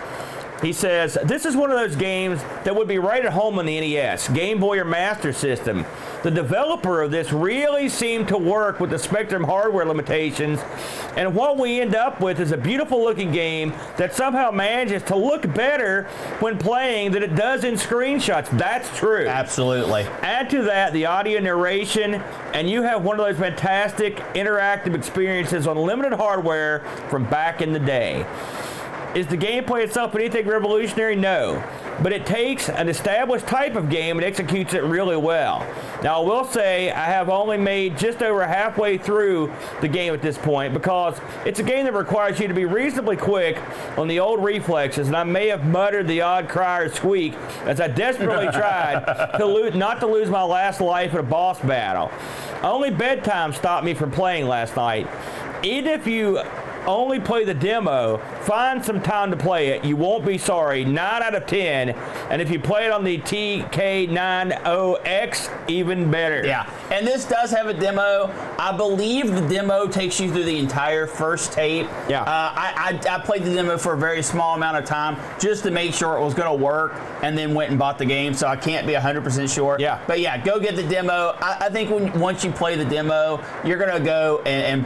He says, this is one of those games that would be right at home on the NES, Game Boy or Master System. The developer of this really seemed to work with the Spectrum hardware limitations, and what we end up with is a beautiful looking game that somehow manages to look better when playing than it does in screenshots. That's true. Absolutely. Add to that the audio narration, and you have one of those fantastic interactive experiences on limited hardware from back in the day. Is the gameplay itself anything revolutionary? No. But it takes an established type of game and executes it really well. Now, I will say I have only made just over halfway through the game at this point because it's a game that requires you to be reasonably quick on the old reflexes, and I may have muttered the odd cry or squeak as I desperately tried not to lose my last life in a boss battle. Only bedtime stopped me from playing last night. Even if you only play the demo, find some time to play it. You won't be sorry. 9 out of 10. And if you play it on the TK-90X, even better. Yeah, and this does have a demo. I believe the demo takes you through the entire first tape. Yeah. I played the demo for a very small amount of time just to make sure it was going to work, and then went and bought the game, so I can't be 100% sure. Yeah. But yeah, go get the demo. I think once you play the demo, you're going to go and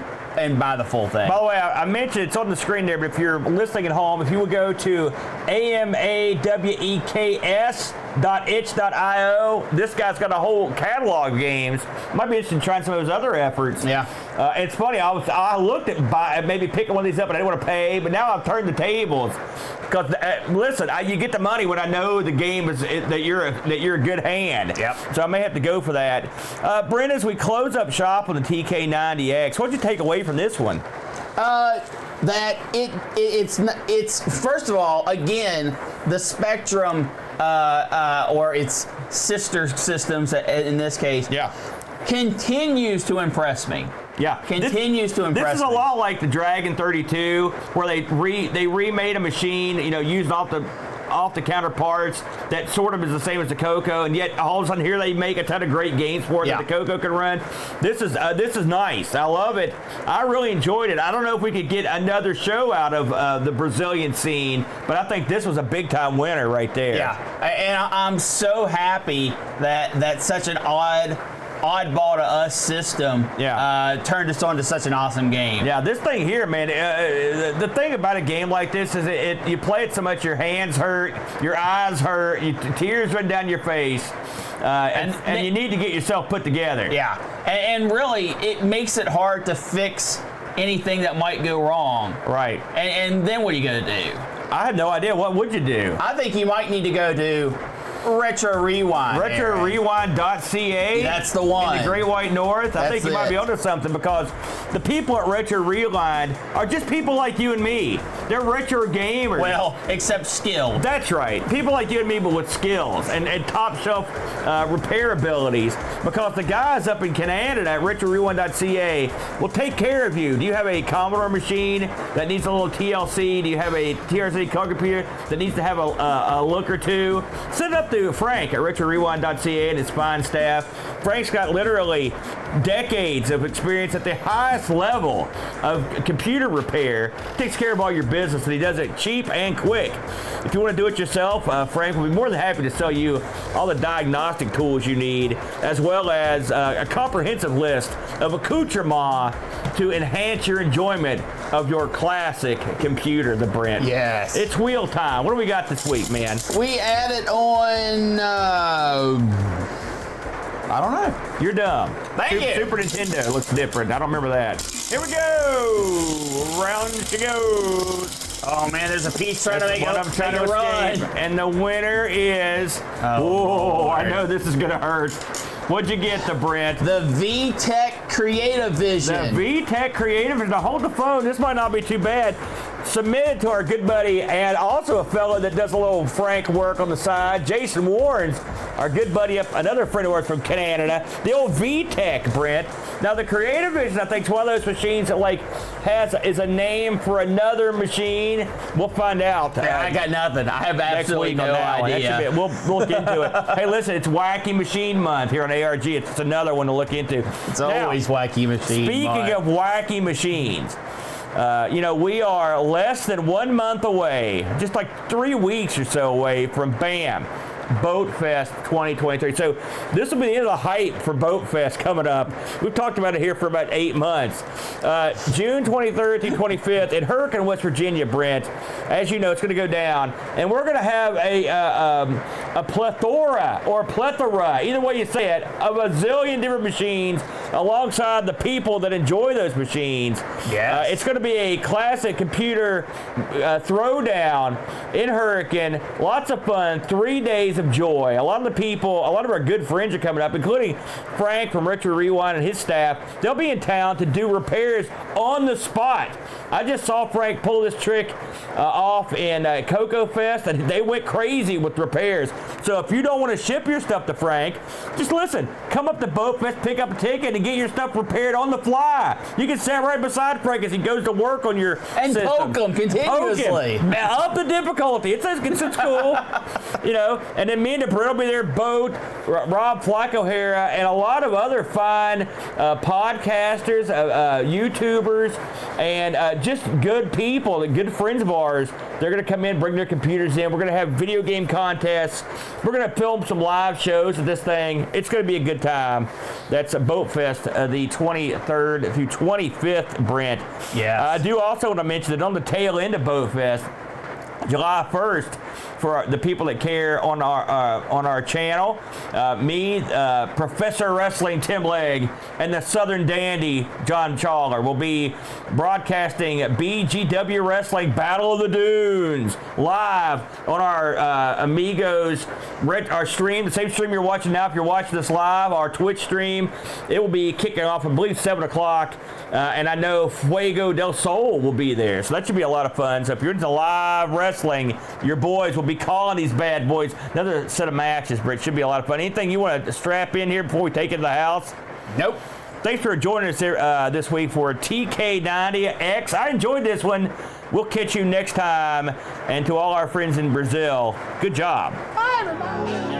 buy the full thing. By the way, I mentioned it's on the screen there, but if you're listening at home, if you would go to amaweks.itch.io, this guy's got a whole catalog of games. Might be interested in trying some of his other efforts. Yeah. It's funny, I looked at maybe picking one of these up, but I didn't want to pay, but now I've turned the tables. Because listen, you get the money when I know the game is that you're a good hand. Yep. So I may have to go for that. Brent, as we close up shop on the TK-90X, what'd you take away from this one? That it's first of all, again, the Spectrum or its sister systems in this case, Yeah. continues to impress me. Yeah, Continues to impress me. This is a lot like the Dragon 32, where they remade a machine, using off the counter parts that sort of is the same as the Coco, and yet all of a sudden here they make a ton of great games for it that the Coco can run. This is nice. I love it. I really enjoyed it. I don't know if we could get another show out of the Brazilian scene, but I think this was a big time winner right there. Yeah, and I'm so happy that such an oddball to us system turned us on to such an awesome game. Yeah, this thing here, man, the thing about a game like this is you play it so much your hands hurt, your eyes hurt, tears run down your face, and you need to get yourself put together. Yeah, and really, it makes it hard to fix anything that might go wrong. Right. And then what are you going to do? I have no idea. What would you do? I think you might need to go to Retro Rewind. RetroRewind.ca. That's the one. In the Great White North. I think you might be onto something, because the people at Retro Rewind are just people like you and me. They're retro gamers. Well, except skilled. That's right. People like you and me, but with skills and top shelf repair abilities. Because the guys up in Canada at RetroRewind.ca will take care of you. Do you have a Commodore machine that needs a little TLC? Do you have a TRC computer that needs to have a look or two? Send it up to Frank at RetroRewind.ca and his fine staff. Frank's got literally decades of experience at the highest level of computer repair. Takes care of all your business, and he does it cheap and quick. If you want to do it yourself, Frank will be more than happy to sell you all the diagnostic tools you need, as well as a comprehensive list of accoutrements to enhance your enjoyment of your classic computer, the Brent. Yes. It's wheel time. What do we got this week, man? We added on, I don't know. You're dumb. Thank you. Super Nintendo looks different. I don't remember that. Here we go. Round she goes. Oh man, there's a piece trying to make a run. And the winner is, I know this is gonna hurt. What'd you get, the Brent? The VTech Creative Vision. The VTech Creative Vision. Now hold the phone. This might not be too bad. Submitted to our good buddy and also a fellow that does a little Frank work on the side, Jason Warrens, our good buddy, another friend of ours from Canada, the old VTech, Brent. Now the Creative Vision, I think, is one of those machines that is a name for another machine. We'll find out. I got nothing. I have absolutely no idea. We'll look into it. Hey, listen, it's Wacky Machine Month here on ARG. It's another one to look into. It's always Wacky Machine Speaking of wacky machines, You know, we are less than 1 month away, just like 3 weeks or so away from BAM, Boat Fest 2023. So this will be the end of the hype for Boat Fest coming up. We've talked about it here for about 8 months. June 23rd through 25th in Hurricane, West Virginia, Brent. As you know, it's going to go down, and we're going to have a plethora, either way you say it, of a zillion different machines alongside the people that enjoy those machines. Yes. It's going to be a classic computer throwdown in Hurricane. Lots of fun. 3 days of joy. A lot of the people, a lot of our good friends are coming up, including Frank from Retro Rewind and his staff. They'll be in town to do repairs on the spot. I just saw Frank pull this trick off in Cocoa Fest, and they went crazy with repairs. So if you don't want to ship your stuff to Frank, just listen. Come up to Boat Fest, pick up a ticket, and get your stuff repaired on the fly. You can sit right beside Frank as he goes to work on your and system. poke him continuously. Poke him. Up the difficulty. It's cool. You know, and then me and Brent will be there, Boat, Rob Flack-O'Hara, and a lot of other fine podcasters, YouTubers, and just good people, good friends of ours. They're going to come in, bring their computers in. We're going to have video game contests. We're going to film some live shows of this thing. It's going to be a good time. That's Boat Fest, the 23rd through 25th, Brent. Yeah. I do also want to mention that on the tail end of Boat Fest, July 1st, for the people that care on our channel, me, Professor Wrestling Tim Legg, and the Southern Dandy John Chawler will be broadcasting BGW Wrestling Battle of the Dunes live on our Amigos, our stream, the same stream you're watching now. If you're watching this live, our Twitch stream, it will be kicking off, I believe, 7 o'clock. And I know Fuego del Sol will be there, so that should be a lot of fun. So if you're into live wrestling, your boys will be calling these bad boys. Another set of matches, Britt. Should be a lot of fun. Anything you want to strap in here before we take it to the house? Nope. Thanks for joining us here this week for TK-90X. I enjoyed this one. We'll catch you next time. And to all our friends in Brazil, good job. Bye, everybody.